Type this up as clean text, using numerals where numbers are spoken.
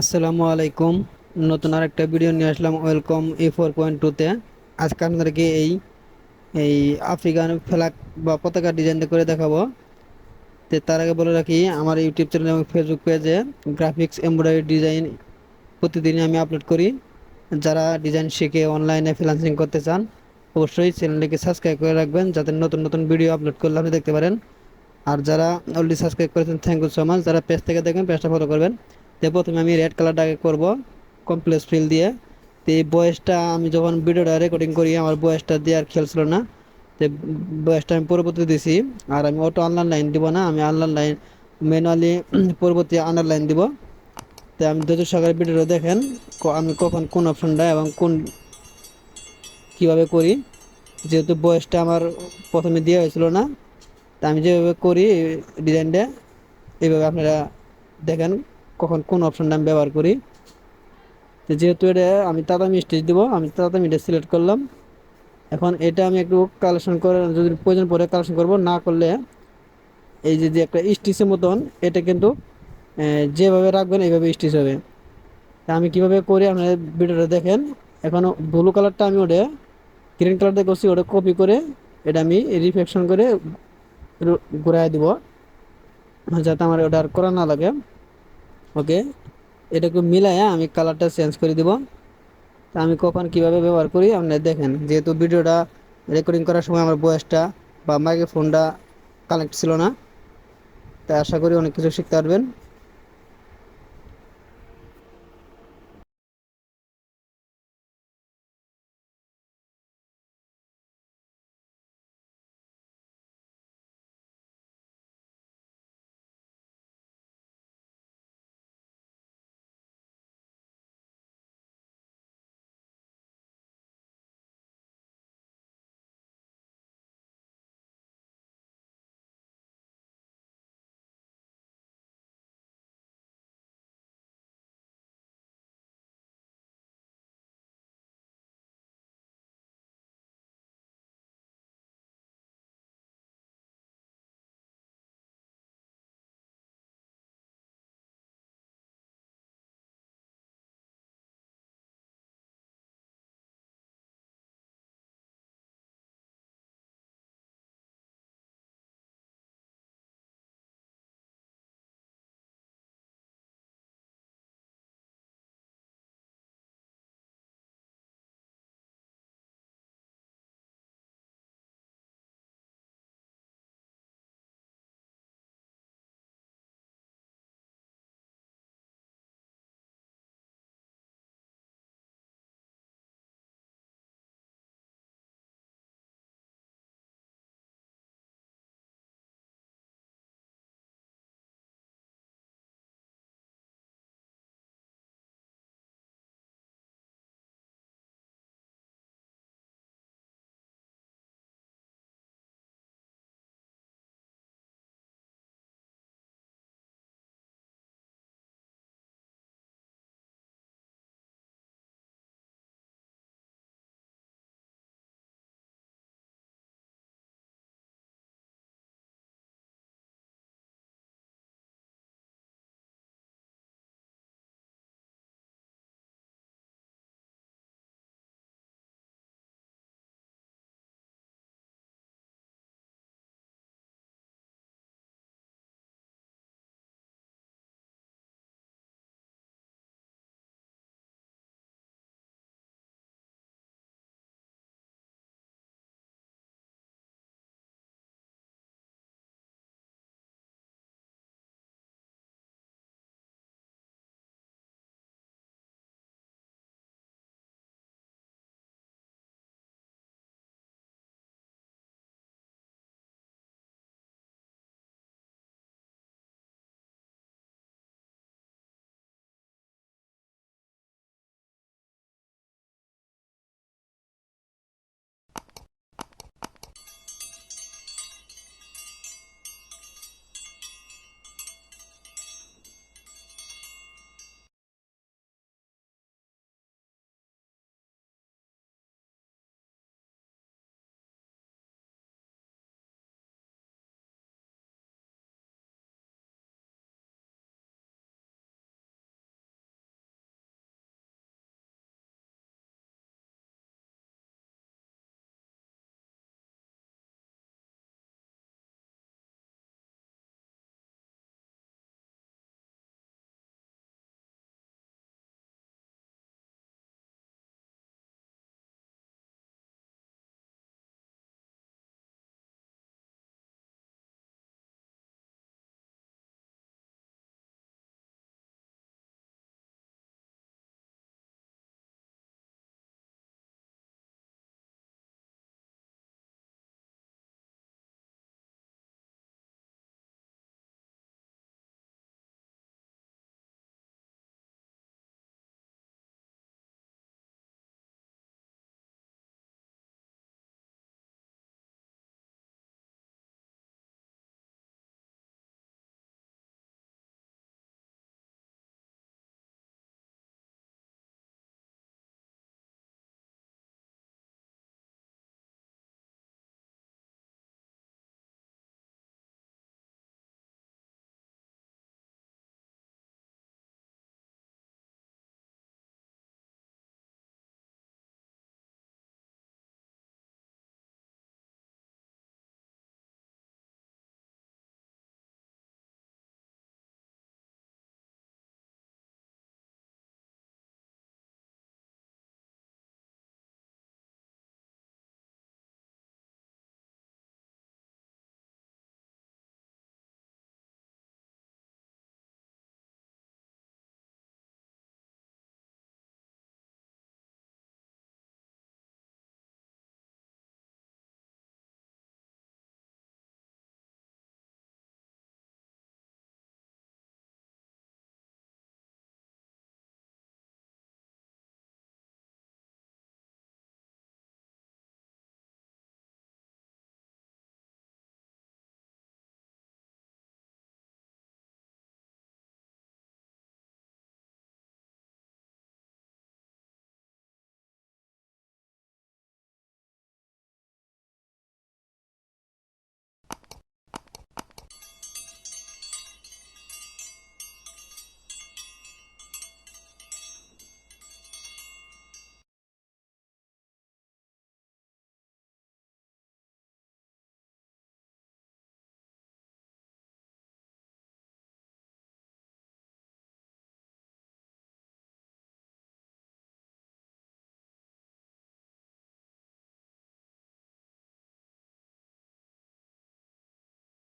আসসালামু আলাইকুম। নতুন আরেকটা ভিডিও নিয়ে আসলাম ওয়েলকম E4.2 তে। আজকে আপনাদেরকে এই এই আফ্রিকান ফ্ল্যাগ বা পতাকা ডিজাইন করে দেখাবো। তার আগে বলে রাখি, আমার ইউটিউব চ্যানেল এবং ফেসবুক পেজে গ্রাফিক্স এমব্রয়ডারি ডিজাইন প্রতিদিনই আমি আপলোড করি। যারা ডিজাইন শিখে অনলাইনে ফ্রিল্যান্সিং করতে চান, অবশ্যই চ্যানেলটিকে সাবস্ক্রাইব করে রাখবেন, যাতে নতুন নতুন ভিডিও আপলোড করলে আপনি দেখতে পারেন। আর যারা অলরেডি সাবস্ক্রাইব করেছেন, থ্যাংক ইউ সো মাচ। যারা পেজ থেকে দেখবেন, পেজটা ফলো করবেন। তো প্রথমে আমি রেড কালারটাকে করব কমপ্লেক্স ফিল দিয়ে। তো এই বয়েসটা আমি যখন ভিডিওটা রেকর্ডিং করি, আমার বয়েসটা দিয়ে আর খেয়াল ছিল না। তো বয়েসটা আমি পরবর্তী দিছি। আর আমি অটো আনলাইন লাইন দিব না, আমি আনলাইন লাইন ম্যানুয়ালি পরবর্তী আন্ডারলাইন দিব। তো আমি ধৈর্য সহকারে ভিডিওটা দেখেন, আমি কখন কোন অপশনটা এবং কোন কিভাবে করি। যেহেতু বয়েসটা আমার প্রথমে দেওয়া হয়েছিল না, তা আমি যেভাবে করি ডিজাইনটা, এইভাবে আপনারা দেখেন কখন কোন অপশনটা আমি ব্যবহার করি। তো যেহেতু এটা আমি তাতামি স্টিচ দিব, আমি তাতামিটা সিলেক্ট করলাম। এখন এটা আমি একটু কালেকশন করে, যদি প্রয়োজন পড়ে কালেকশন করব, না করলে এই যে যে একটা স্টিচের মতন, এটা কিন্তু যেভাবে রাখবেন এইভাবে স্টিচ হবে। তা আমি কিভাবে করি আপনারা ভিডিওটা দেখেন। এখন ব্লু কালারটা আমি ওটা গ্রিন কালার দিয়ে করছি, ওটা কপি করে এটা আমি রিফ্লেকশন করে ঘুরাই দিব, যাতে আমার ওটা আর করা না লাগে। ওকে, এটাকে মিলাইয়া আমি কালারটা চেঞ্জ করে দিব। তা আমি কখন কিভাবে ব্যবহার করি আপনারা দেখেন। যেহেতু ভিডিওটা রেকর্ডিং করার সময় আমার ভয়েসটা বা মাইক্রোফোনটা কানেক্ট ছিল না, তাই আশা করি অনেক কিছু শিখতে পারবেন।